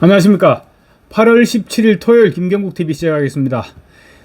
안녕하십니까. 8월 17일 토요일 김경국TV 시작하겠습니다.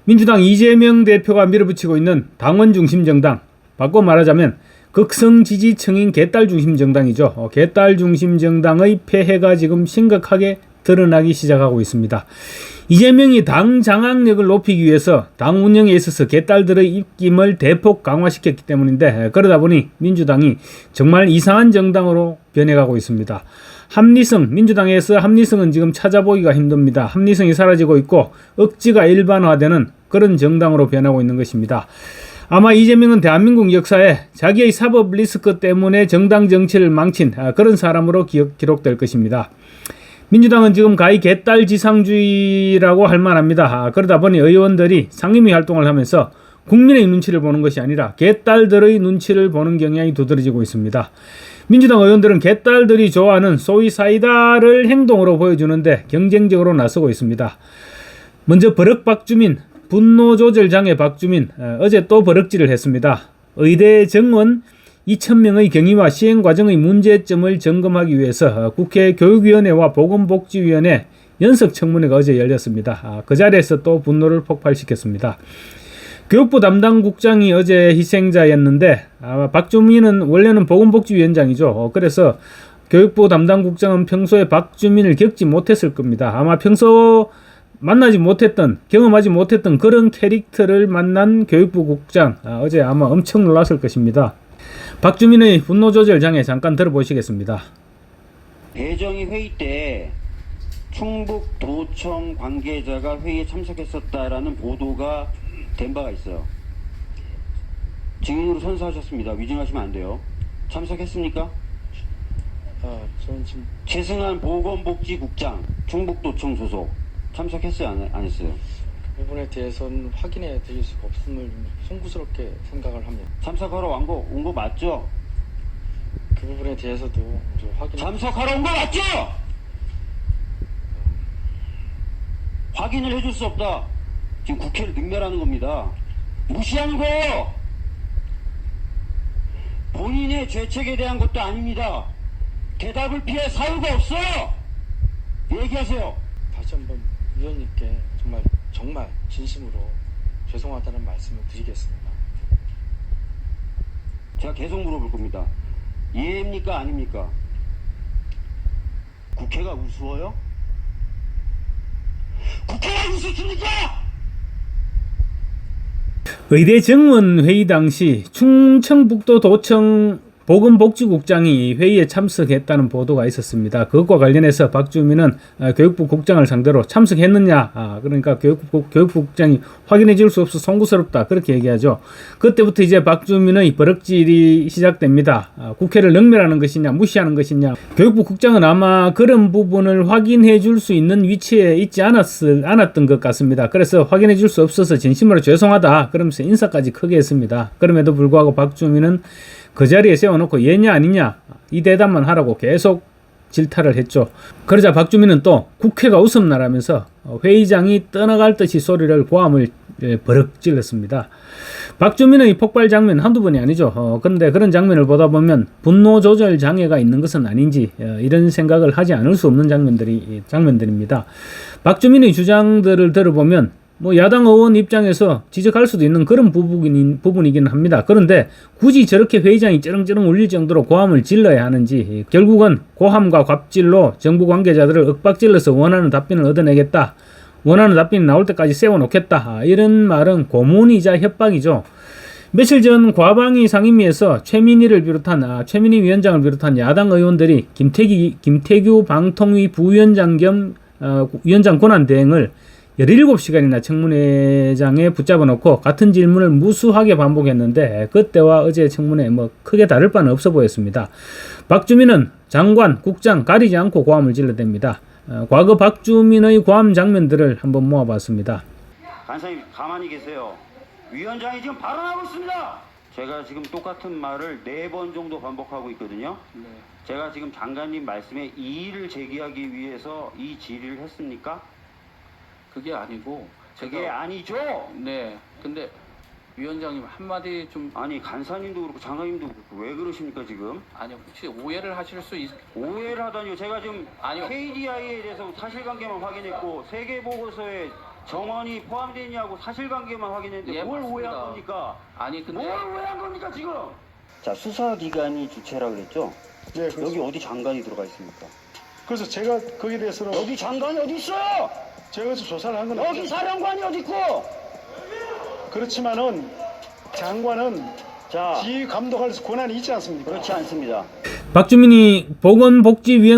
민주당 이재명 대표가 밀어붙이고 있는 당원 중심 정당, 바꿔 말하자면 극성 지지층인 개딸 중심 정당이죠. 개딸 중심 정당의 폐해가 지금 심각하게 드러나기 시작하고 있습니다. 이재명이 당 장악력을 높이기 위해서 당 운영에 있어서 개딸들의 입김을 대폭 강화시켰기 때문인데, 그러다 보니 민주당이 정말 이상한 정당으로 변해가고 있습니다. 합리성, 민주당에서 합리성은 지금 찾아보기가 힘듭니다. 합리성이 사라지고 있고 억지가 일반화되는 그런 정당으로 변하고 있는 것입니다. 아마 이재명은 대한민국 역사에 자기의 사법 리스크 때문에 정당 정치를 망친 그런 사람으로 기록될 것입니다. 민주당은 지금 가히 개딸 지상주의라고 할 만합니다. 그러다 보니 의원들이 상임위 활동을 하면서 국민의 눈치를 보는 것이 아니라 개딸들의 눈치를 보는 경향이 두드러지고 있습니다. 민주당 의원들은 개딸들이 좋아하는 소위 사이다를 행동으로 보여주는데 경쟁적으로 나서고 있습니다. 먼저 버럭 박주민, 분노 조절 장애 박주민, 어제 또 버럭질을 했습니다. 의대 정원 2,000명의 경위와 시행 과정의 문제점을 점검하기 위해서 국회 교육위원회와 보건복지위원회 연석청문회가 어제 열렸습니다. 그 자리에서 또 분노를 폭발시켰습니다. 교육부 담당 국장이 어제 희생자였는데, 박주민은 원래는 보건복지위원장이죠. 그래서 교육부 담당 국장은 평소에 박주민을 겪지 못했을 겁니다. 아마 평소 만나지 못했던, 경험하지 못했던 그런 캐릭터를 만난 교육부 국장, 어제 아마 엄청 놀랐을 것입니다. 박주민의 분노조절 장애 잠깐 들어보시겠습니다. 배정희 회의 때 충북도청 관계자가 회의에 참석했었다라는 보도가 된 바가 있어요. 증인으로 선서하셨습니다. 위증하시면 안 돼요. 참석했습니까? 저는 지금 최승한 보건복지국장, 충북도청 소속 참석했어요? 안 했어요? 그 부분에 대해서는 확인해 드릴 수가 없음을 송구스럽게 생각을 합니다. 참석하러 온 거 맞죠? 그 부분에 대해서도 좀 참석하러 온 거 맞죠? 확인을 해줄 수 없다. 지금 국회를 능멸하는 겁니다. 무시하는 거예요. 본인의 죄책에 대한 것도 아닙니다. 대답을 피할 사유가 없어요. 얘기하세요. 다시 한번 위원님께 정말 진심으로 죄송하다는 말씀을 드리겠습니다. 제가 계속 물어볼 겁니다. 이해입니까? 아닙니까? 국회가 우스워요? 국회가 우습습니까? 의대 정원 회의 당시 충청북도 도청 보건복지국장이 회의에 참석했다는 보도가 있었습니다. 그것과 관련해서 박주민은 교육부 국장을 상대로 참석했느냐, 그러니까 교육부 국장이 확인해 줄 수 없어 송구스럽다, 그렇게 얘기하죠. 그때부터 이제 박주민의 버럭질이 시작됩니다. 국회를 능멸하는 것이냐, 무시하는 것이냐. 교육부 국장은 아마 그런 부분을 확인해 줄 수 있는 위치에 있지 않았던 것 같습니다. 그래서 확인해 줄 수 없어서 진심으로 죄송하다 그러면서 인사까지 크게 했습니다. 그럼에도 불구하고 박주민은 그 자리에 세워놓고 얘냐 아니냐 이 대답만 하라고 계속 질타를 했죠. 그러자 박주민은 또 국회가 웃음나라면서 회의장이 떠나갈 듯이 소리를 고함을 버럭 질렀습니다. 박주민의 폭발 장면 한두 번이 아니죠. 그런데 그런 장면을 보다 보면 분노 조절 장애가 있는 것은 아닌지 이런 생각을 하지 않을 수 없는 장면들입니다. 박주민의 주장들을 들어보면 야당 의원 입장에서 지적할 수도 있는 그런 부분이긴 합니다. 그런데 굳이 저렇게 회의장이 쩌렁쩌렁 울릴 정도로 고함을 질러야 하는지, 결국은 고함과 갑질로 정부 관계자들을 윽박질러서 원하는 답변을 얻어내겠다, 원하는 답변이 나올 때까지 세워놓겠다, 이런 말은 고문이자 협박이죠. 며칠 전 과방위 상임위에서 최민희 위원장을 비롯한 야당 의원들이 김태규 방통위 부위원장 겸 위원장 권한 대행을 17시간이나 청문회장에 붙잡아 놓고 같은 질문을 무수하게 반복했는데, 그때와 어제 청문회 크게 다를 바는 없어 보였습니다. 박주민은 장관, 국장 가리지 않고 고함을 질러댑니다. 과거 박주민의 고함 장면들을 한번 모아봤습니다. 간사님 가만히 계세요. 위원장이 지금 발언하고 있습니다. 제가 지금 똑같은 말을 4번 정도 반복하고 있거든요. 네. 제가 지금 장관님 말씀에 이의를 제기하기 위해서 이 질의를 했습니까? 그게 아니고 그게 아니죠. 네. 근데 위원장님 한마디 좀 아니 간사님도 그렇고 장관님도 그렇고 왜 그러십니까 지금? 아니 혹시 오해를 하실 수 있... 오해를 하다니요. 제가 지금 아니요. KDI에 대해서 사실관계만 확인했고 세계보고서에 정원이 포함되어 있냐고 사실관계만 확인했는데 예, 뭘 맞습니다. 오해한 겁니까? 아니 근데 뭘 오해한 겁니까 지금? 자, 수사기관이 주체라 그랬죠? 네, 그래서, 여기 어디 장관이 들어가 있습니까? 그래서 제가 거기에 대해서는 여기 장관이 어디 있어요? 제가 그래서 조사를 한 건 여기 사령관이 어디 있고? 그렇지만은 장관은 자, 지휘 감독할 권한이 있지 않습니까? 그렇지 않습니다. 박주민이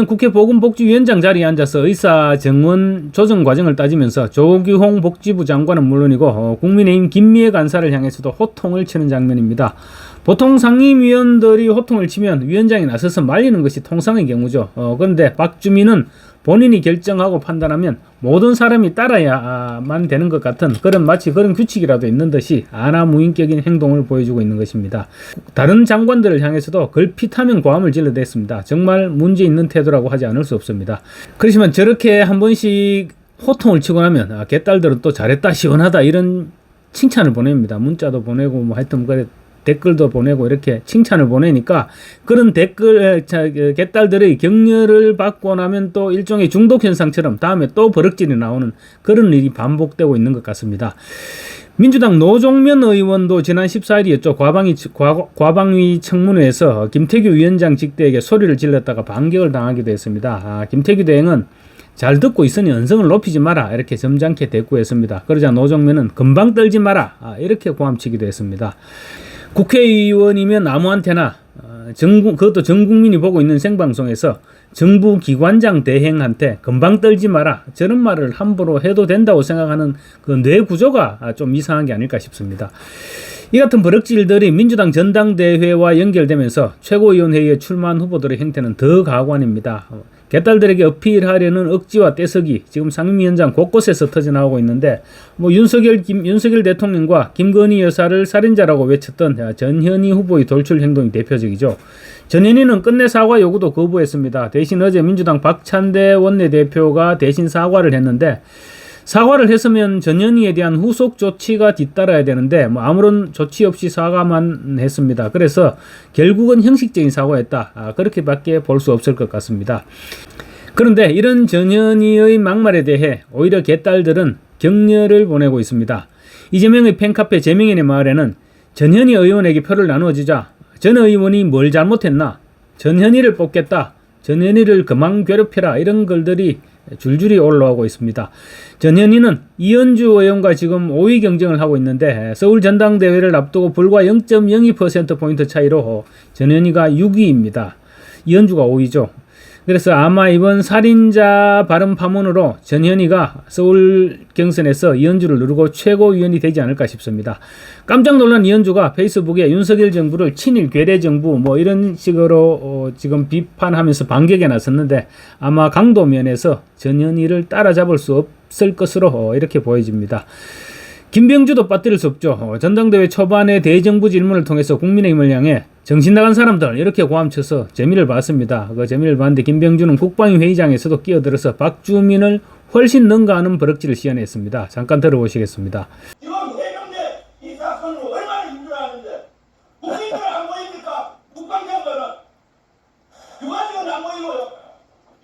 국회 보건복지위원장 자리에 앉아서 의사정원 조정 과정을 따지면서 조규홍 복지부 장관은 물론이고 국민의힘 김미애 간사를 향해서도 호통을 치는 장면입니다. 보통 상임위원들이 호통을 치면 위원장이 나서서 말리는 것이 통상의 경우죠. 그런데 박주민은 본인이 결정하고 판단하면 모든 사람이 따라야만 되는 것 같은 마치 그런 규칙이라도 있는 듯이 아나무인격인 행동을 보여주고 있는 것입니다. 다른 장관들을 향해서도 걸핏하면 고함을 질러댔습니다. 정말 문제 있는 태도라고 하지 않을 수 없습니다. 그렇지만 저렇게 한 번씩 호통을 치고 나면 개딸들은 또 잘했다 시원하다 이런 칭찬을 보냅니다. 문자도 보내고 뭐 하여튼 그래 댓글도 보내고 이렇게 칭찬을 보내니까 그런 개딸들의 격려를 받고 나면 또 일종의 중독 현상처럼 다음에 또 버럭질이 나오는 그런 일이 반복되고 있는 것 같습니다. 민주당 노종면 의원도 지난 14일이었죠. 과방위 청문회에서 김태규 위원장 직대에게 소리를 질렀다가 반격을 당하기도 했습니다. 김태규 대행은 잘 듣고 있으니 언성을 높이지 마라 이렇게 점잖게 대꾸했습니다. 그러자 노종면은 금방 떨지 마라 이렇게 고함치기도 했습니다. 국회의원이면 아무한테나 그것도 전 국민이 보고 있는 생방송에서 정부 기관장 대행한테 금방 떨지 마라 저런 말을 함부로 해도 된다고 생각하는 그 뇌 구조가 좀 이상한 게 아닐까 싶습니다. 이 같은 버럭질들이 민주당 전당대회와 연결되면서 최고위원회의에 출마한 후보들의 행태는 더 가관입니다. 개딸들에게 어필하려는 억지와 떼쓰기 지금 상임위원장 곳곳에서 터져나오고 있는데 윤석열 대통령과 김건희 여사를 살인자라고 외쳤던 전현희 후보의 돌출 행동이 대표적이죠. 전현희는 끝내 사과 요구도 거부했습니다. 대신 어제 민주당 박찬대 원내대표가 대신 사과를 했는데 사과를 했으면 전현희에 대한 후속 조치가 뒤따라야 되는데 아무런 조치 없이 사과만 했습니다. 그래서 결국은 형식적인 사과였다. 그렇게밖에 볼 수 없을 것 같습니다. 그런데 이런 전현희의 막말에 대해 오히려 개딸들은 격려를 보내고 있습니다. 이재명의 팬카페 재명인의 마을에는 전현희 의원에게 표를 나누어 주자 전 의원이 뭘 잘못했나? 전현희를 뽑겠다. 전현희를 그만 괴롭혀라. 이런 글들이 줄줄이 올라오고 있습니다. 전현희는 이현주 의원과 지금 5위 경쟁을 하고 있는데 서울 전당대회를 앞두고 불과 0.02%포인트 차이로 전현희가 6위입니다. 이현주가 5위죠. 그래서 아마 이번 살인자 발언 파문으로 전현희가 서울 경선에서 이현주를 누르고 최고위원이 되지 않을까 싶습니다. 깜짝 놀란 이현주가 페이스북에 윤석열 정부를 친일 괴뢰 정부 이런 식으로 지금 비판하면서 반격에 나섰는데 아마 강도 면에서 전현희를 따라잡을 수 없을 것으로 이렇게 보여집니다. 김병주도 빠뜨릴 수 없죠. 전당대회 초반에 대정부 질문을 통해서 국민의힘을 향해 정신 나간 사람들 이렇게 고함쳐서 재미를 봤습니다. 그 재미를 봤는데 김병주는 국방위 회의장에서도 끼어들어서 박주민을 훨씬 능가하는 버럭질을 시연했습니다. 잠깐 들어보시겠습니다. 지금 해병대 이 사건을 얼마나 힘들어하는데 국민들은 안 보입니까? 국방장관은 유가족은 안 보이고요.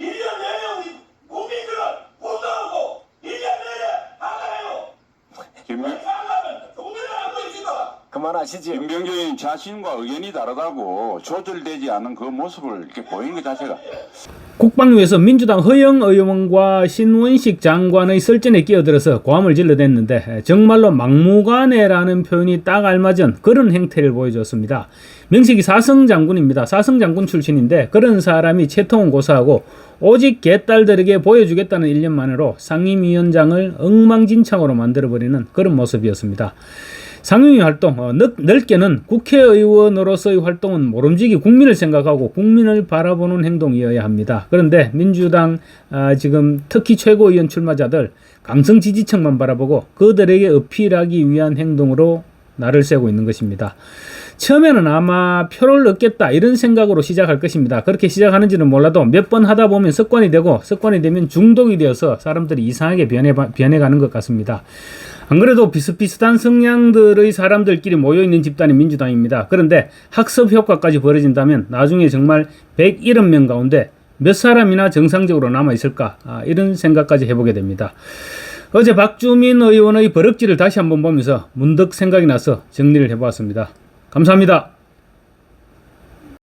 1년 내내 우리 국민들은 분노하고 1년 내내 하가요. 하가면 국민은 안 보이니까. 그만하시지. 김병준이 자신과 의견이 다르다고 조절되지 않은 그 모습을 이렇게 보이는 것 자체가. 국방위에서 민주당 허영 의원과 신원식 장관의 설전에 끼어들어서 고함을 질러댔는데 정말로 막무가내라는 표현이 딱 알맞은 그런 행태를 보여줬습니다. 명식이 사성장군입니다. 사성장군 출신인데 그런 사람이 채통은 고사하고 오직 개딸들에게 보여주겠다는 일념만으로 상임위원장을 엉망진창으로 만들어버리는 그런 모습이었습니다. 상임위 활동, 넓게는 국회의원으로서의 활동은 모름지기 국민을 생각하고 국민을 바라보는 행동이어야 합니다. 그런데 민주당 지금 특히 최고위원 출마자들 강성 지지층만 바라보고 그들에게 어필하기 위한 행동으로 날을 새고 있는 것입니다. 처음에는 아마 표를 얻겠다 이런 생각으로 시작할 것입니다. 그렇게 시작하는지는 몰라도 몇 번 하다 보면 습관이 되고 습관이 되면 중독이 되어서 사람들이 이상하게 변해가는 것 같습니다. 안 그래도 비슷비슷한 성향들의 사람들끼리 모여있는 집단이 민주당입니다. 그런데 학습 효과까지 벌어진다면 나중에 정말 170명 가운데 몇 사람이나 정상적으로 남아있을까? 이런 생각까지 해보게 됩니다. 어제 박주민 의원의 버럭지를 다시 한번 보면서 문득 생각이 나서 정리를 해보았습니다. 감사합니다.